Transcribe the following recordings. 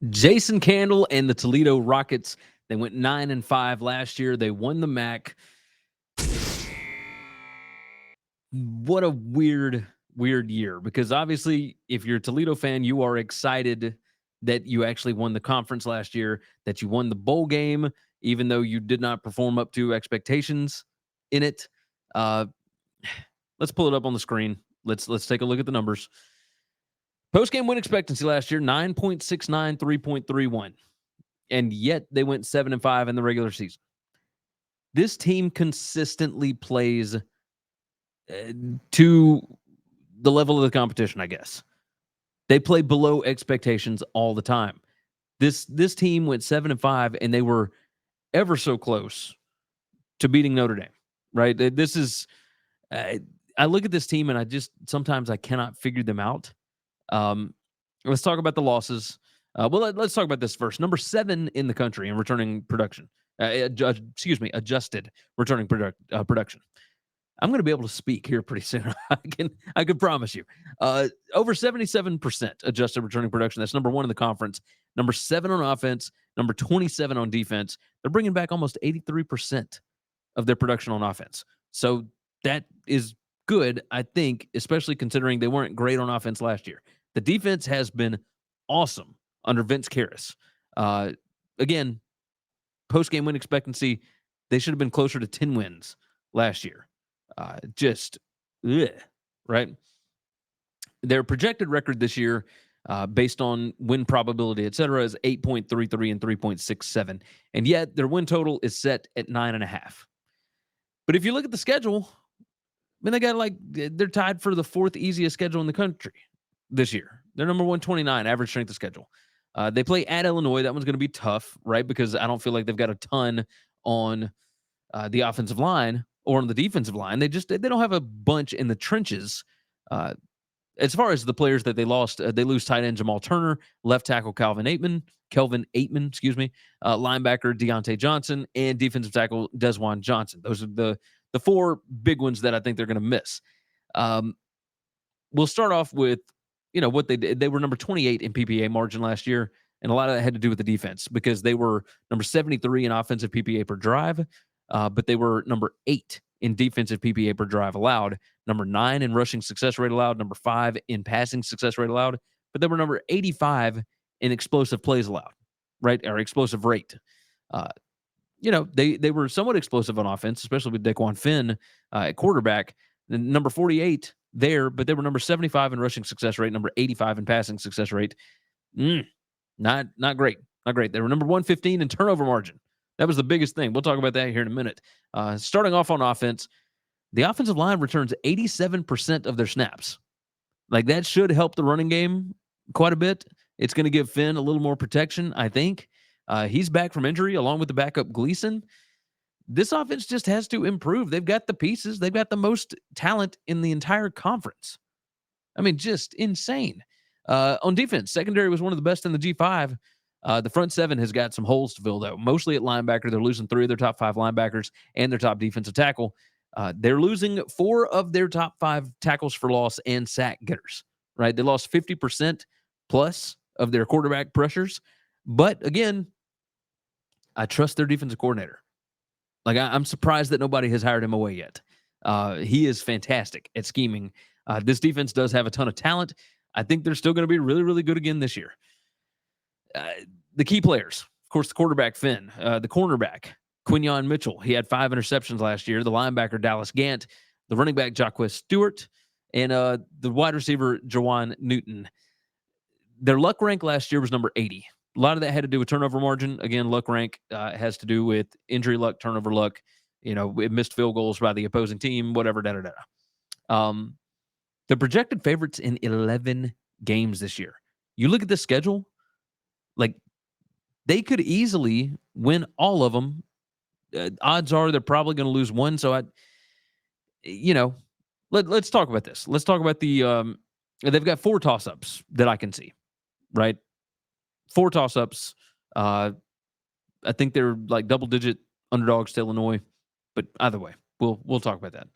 Jason Candle and the Toledo Rockets. They went 9-5 last year. They won the MAC. What a weird year, because obviously, if you're a Toledo fan, you are excited that you actually won the conference last year, that you won the bowl game, even though you did not perform up to expectations in it. Uh, let's pull it up on the screen. Let's take a look at the numbers. Post game win expectancy last year 9.69, 3.31, and yet they went 7-5 in the regular season. This team consistently plays to the level of the competition, I guess. They play below expectations all the time. This team went 7-5, and they were ever so close to beating Notre Dame. Right? This is. I look at this team, and I just sometimes I cannot figure them out. Let's talk about the losses. Let's talk about this first. Number 7 in the country in returning production. Adjusted returning production. I'm going to be able to speak here pretty soon. I can promise you. Over 77% adjusted returning production. That's number 1 in the conference. Number 7 on offense. Number 27 on defense. They're bringing back almost 83% of their production on offense. So that is good, I think, especially considering they weren't great on offense last year. The defense has been awesome under Vince Karras. Again, post-game win expectancy, they should have been closer to 10 wins last year. Right? Their projected record this year, based on win probability, et cetera, is 8.33 and 3.67. And yet their win total is set at 9.5. But if you look at the schedule, I mean, they're tied for the 4th easiest schedule in the country this year. They're number 129 average strength of schedule. They play at Illinois. That one's going to be tough, right? Because I don't feel like they've got a ton on the offensive line or on the defensive line. They don't have a bunch in the trenches. As far as the players that they lost, they lose tight end Jamal Turner, left tackle Kelvin Aitman, linebacker Deontay Johnson, and defensive tackle Desjuan Johnson. Those are the 4 big ones that I think they're going to miss. We'll start off with what they did. They were number 28 in PPA margin last year, and a lot of that had to do with the defense because they were number 73 in offensive PPA per drive, but they were number 8 in defensive PPA per drive allowed, number 9 in rushing success rate allowed, number 5 in passing success rate allowed, but they were number 85 in explosive plays allowed, right? Or explosive rate. They were somewhat explosive on offense, especially with Daquan Finn at quarterback. Number 48 there, but they were number 75 in rushing success rate, number 85 in passing success rate. Not great. Not great. They were number 115 in turnover margin. That was the biggest thing. We'll talk about that here in a minute. Starting off on offense, the offensive line returns 87% of their snaps. Like, that should help the running game quite a bit. It's going to give Finn a little more protection, I think. He's back from injury along with the backup Gleason. This offense just has to improve. They've got the pieces. They've got the most talent in the entire conference. I mean, just insane. On defense, secondary was one of the best in the G5. The front 7 has got some holes to fill, though. Mostly at linebacker. They're losing 3 of their top 5 linebackers and their top defensive tackle. They're losing 4 of their top 5 tackles for loss and sack getters, right? They lost 50% plus of their quarterback pressures. But again, I trust their defensive coordinator. Like, I'm surprised that nobody has hired him away yet. He is fantastic at scheming. This defense does have a ton of talent. I think they're still going to be really, really good again this year. The key players, of course, the quarterback, Finn. The cornerback, Quinyon Mitchell. He had 5 interceptions last year. The linebacker, Dallas Gant. The running back, Jacquez Stewart. And the wide receiver, Jawan Newton. Their luck rank last year was number 80. A lot of that had to do with turnover margin. Again, luck rank has to do with injury luck, turnover luck. Missed field goals by the opposing team, whatever, The projected favorites in 11 games this year. You look at the schedule, like, they could easily win all of them. Odds are they're probably going to lose one. So let's talk about this. Let's talk about they've got 4 toss-ups that I can see, right? 4 toss-ups. I think they're like double-digit underdogs to Illinois, but either way, we'll talk about that.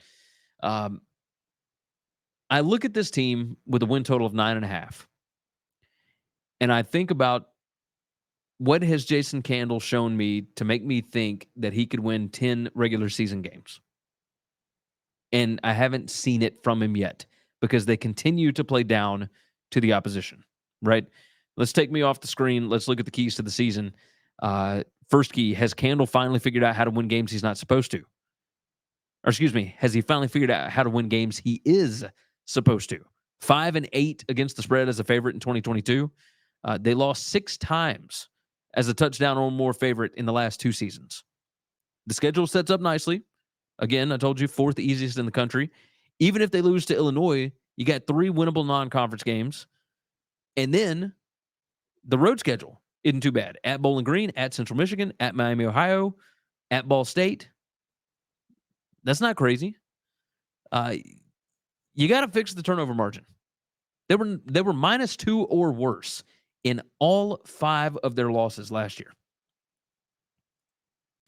I look at this team with a win total of 9.5, and I think about what has Jason Candle shown me to make me think that he could win 10 regular season games? And I haven't seen it from him yet because they continue to play down to the opposition, right? Let's take me off the screen. Let's look at the keys to the season. First key, has Candle finally figured out how to win games he's not supposed to? Or excuse me, has he finally figured out how to win games he is supposed to? 5-8 against the spread as a favorite in 2022. They lost 6 times as a touchdown or more favorite in the last 2 seasons. The schedule sets up nicely. Again, I told you, 4th easiest in the country. Even if they lose to Illinois, you got 3 winnable non-conference games. And then the road schedule isn't too bad. At Bowling Green, at Central Michigan, at Miami, Ohio, at Ball State. That's not crazy. You got to fix the turnover margin. They were -2 or worse in all 5 of their losses last year.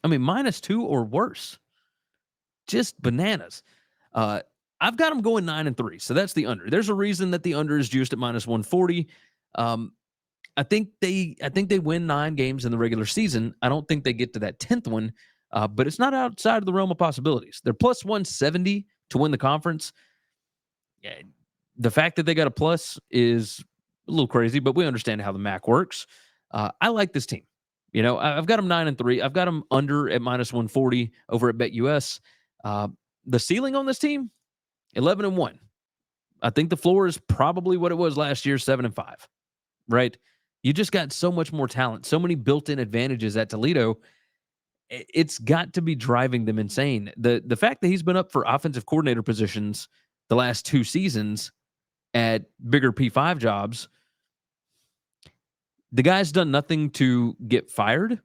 I mean, -2 or worse. Just bananas. I've got them going 9-3, so that's the under. There's a reason that the under is juiced at -140. I think they win 9 games in the regular season. I don't think they get to that 10th one, but it's not outside of the realm of possibilities. They're +170 to win the conference. Yeah, the fact that they got a plus is a little crazy, but we understand how the MAC works. I like this team. You know, I've got them 9-3. I've got them under at -140 over at BetUS. The ceiling on this team, 11-1. I think the floor is probably what it was last year, 7-5. Right? You just got so much more talent, so many built-in advantages at Toledo. It's got to be driving them insane. The fact that he's been up for offensive coordinator positions the last 2 seasons at bigger P5 jobs, the guy's done nothing to get fired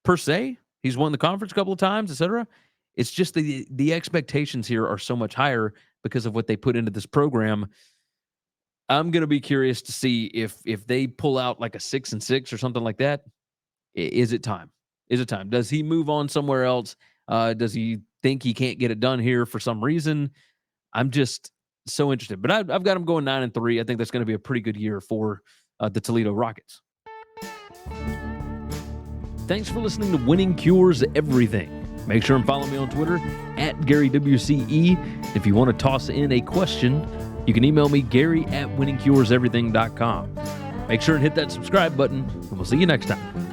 per se. He's won the conference a couple of times, etc. It's just the expectations here are so much higher because of what they put into this program. I'm going to be curious to see if they pull out like a 6-6 or something like that. Is it time? Is it time? Does he move on somewhere else? Does he think he can't get it done here for some reason? I'm just so interested. But I've got him going 9-3. I think that's going to be a pretty good year for the Toledo Rockets. Thanks for listening to Winning Cures Everything. Make sure and follow me on Twitter at GaryWCE. If you want to toss in a question, you can email me, Gary@winningcureseverything.com. Make sure and hit that subscribe button, and we'll see you next time.